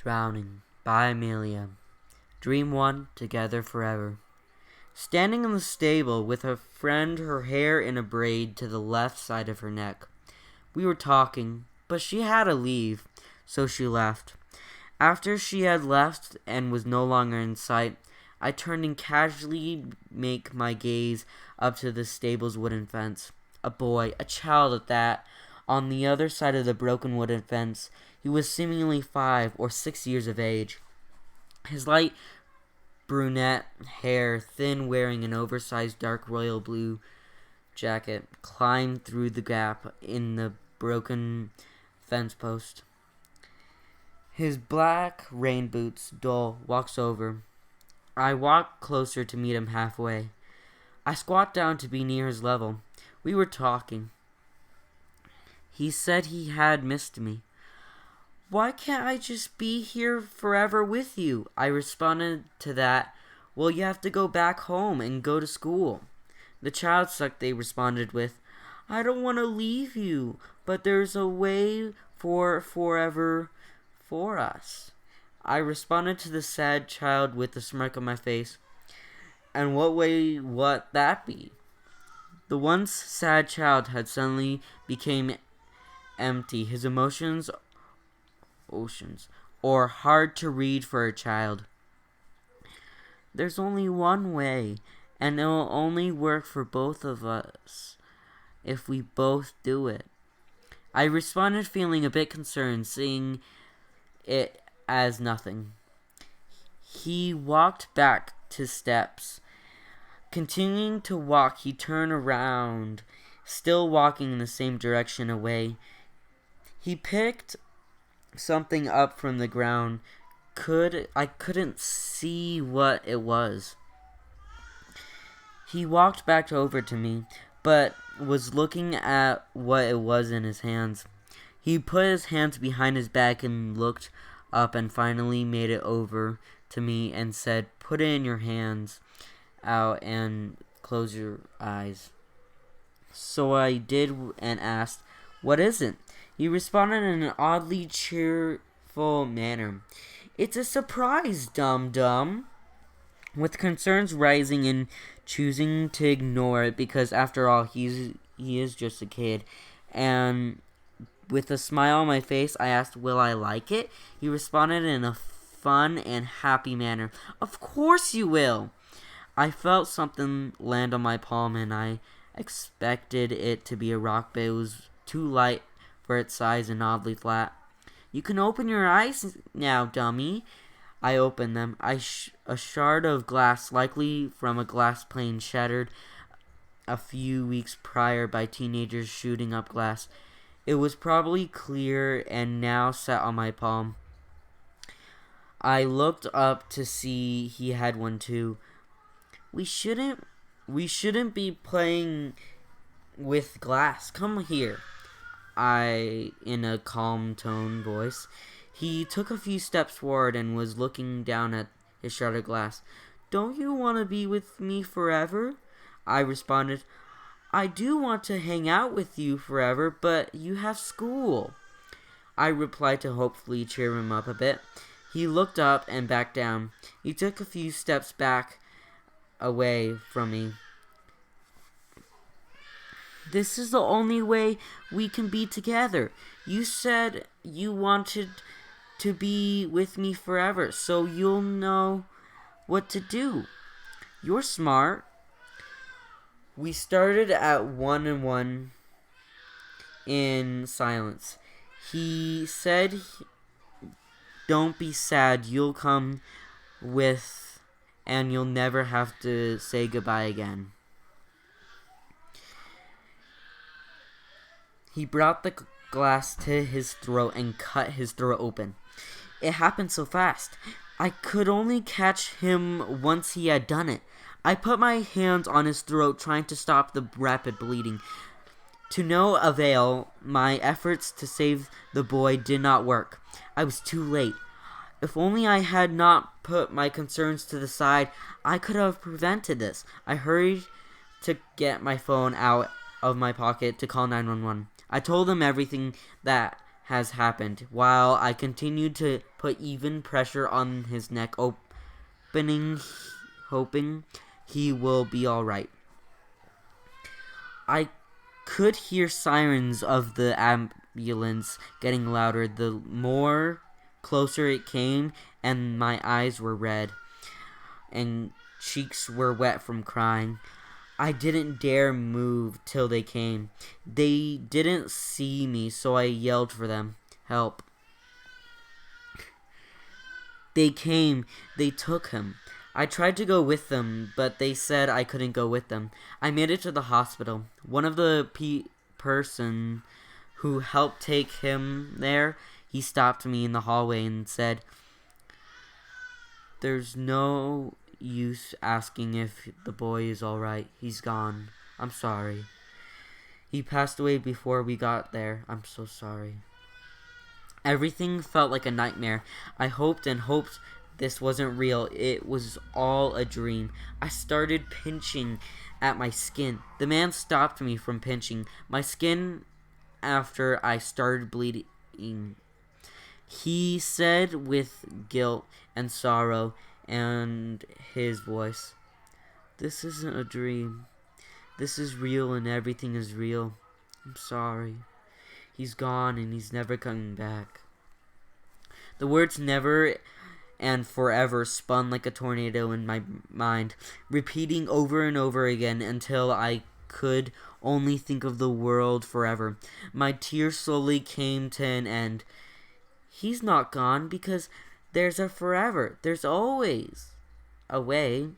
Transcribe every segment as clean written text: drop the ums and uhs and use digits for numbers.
Drowning by Amelia. Dream One, together forever. Standing in the stable with a friend, her hair in a braid to the left side of her neck. We were talking, but she had to leave, so she left. After she had left and was no longer in sight, I turned and casually make my gaze up to the stable's wooden fence. A boy, a child at that, on the other side of the broken wooden fence. He was seemingly 5 or 6 years of age. His light brunette hair, thin, wearing an oversized dark royal blue jacket, climbed through the gap in the broken fence post. His black rain boots, dull, walks over. I walk closer to meet him halfway. I squat down to be near his level. We were talking. He said he had missed me. Why can't I just be here forever with you? I responded to that. Well, you have to go back home and go to school. The child sucked, they responded with, I don't want to leave you, but there's a way for forever for us. I responded to the sad child with a smirk on my face. And what way would that be? The once sad child had suddenly became empty. His emotions oceans, or hard to read for a child. There's only one way, and it'll only work for both of us if we both do it. I responded, feeling a bit concerned, seeing it as nothing. He walked back to steps. Continuing to walk, he turned around, still walking in the same direction away. He picked something up from the ground. I couldn't see what it was. He walked back over to me, but was looking at what it was in his hands. He put his hands behind his back and looked up and finally made it over to me and said, put it in your hands out and close your eyes. So I did and asked, what is it? He responded in an oddly cheerful manner. It's a surprise, dum-dum. With concerns rising and choosing to ignore it because after all he is just a kid. And with a smile on my face, I asked, will I like it? He responded in a fun and happy manner. Of course you will. I felt something land on my palm and I expected it to be a rock, but it was too light for its size and oddly flat. You can open your eyes now, dummy. I opened them. A shard of glass, likely from a glass plane, shattered a few weeks prior by teenagers shooting up glass. It was probably clear and now sat on my palm. I looked up to see he had one too. We shouldn't be playing with glass. Come here. In a calm tone voice. He took a few steps forward and was looking down at his shard of glass. Don't you want to be with me forever? I responded, I do want to hang out with you forever, but you have school. I replied to hopefully cheer him up a bit. He looked up and back down. He took a few steps back away from me. This is the only way we can be together. You said you wanted to be with me forever, so you'll know what to do. You're smart. We started at 1 and 1 in silence. He said, don't be sad. You'll come with, and you'll never have to say goodbye again. He brought the glass to his throat and cut his throat open. It happened so fast. I could only catch him once he had done it. I put my hands on his throat, trying to stop the rapid bleeding. To no avail, my efforts to save the boy did not work. I was too late. If only I had not put my concerns to the side, I could have prevented this. I hurried to get my phone out of my pocket to call 911. I told them everything that has happened, while I continued to put even pressure on his neck, hoping he will be alright. I could hear sirens of the ambulance getting louder the more closer it came, and my eyes were red and cheeks were wet from crying. I didn't dare move till they came. They didn't see me, so I yelled for them. Help. They came. They took him. I tried to go with them, but they said I couldn't go with them. I made it to the hospital. One of the person who helped take him there, he stopped me in the hallway and said, "There's no use asking if the boy is alright. He's gone. I'm sorry. He passed away before we got there. I'm so sorry." Everything felt like a nightmare. I hoped and hoped this wasn't real. It was all a dream. I started pinching at my skin. The man stopped me from pinching my skin after I started bleeding. He said with guilt and sorrow and his voice, "This isn't a dream. This is real and everything is real. I'm sorry. He's gone and he's never coming back." The words "never" and "forever" spun like a tornado in my mind, repeating over and over again until I could only think of the world forever. My tears slowly came to an end. He's not gone because there's a forever. There's always a way.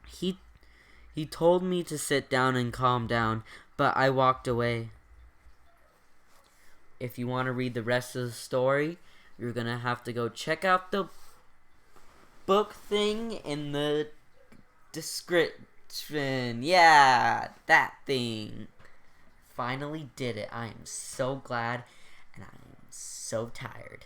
He told me to sit down and calm down, but I walked away. If you want to read the rest of the story, you're going to have to go check out the book thing in the description. Yeah, that thing. Finally did it. I am so glad, and I am so tired.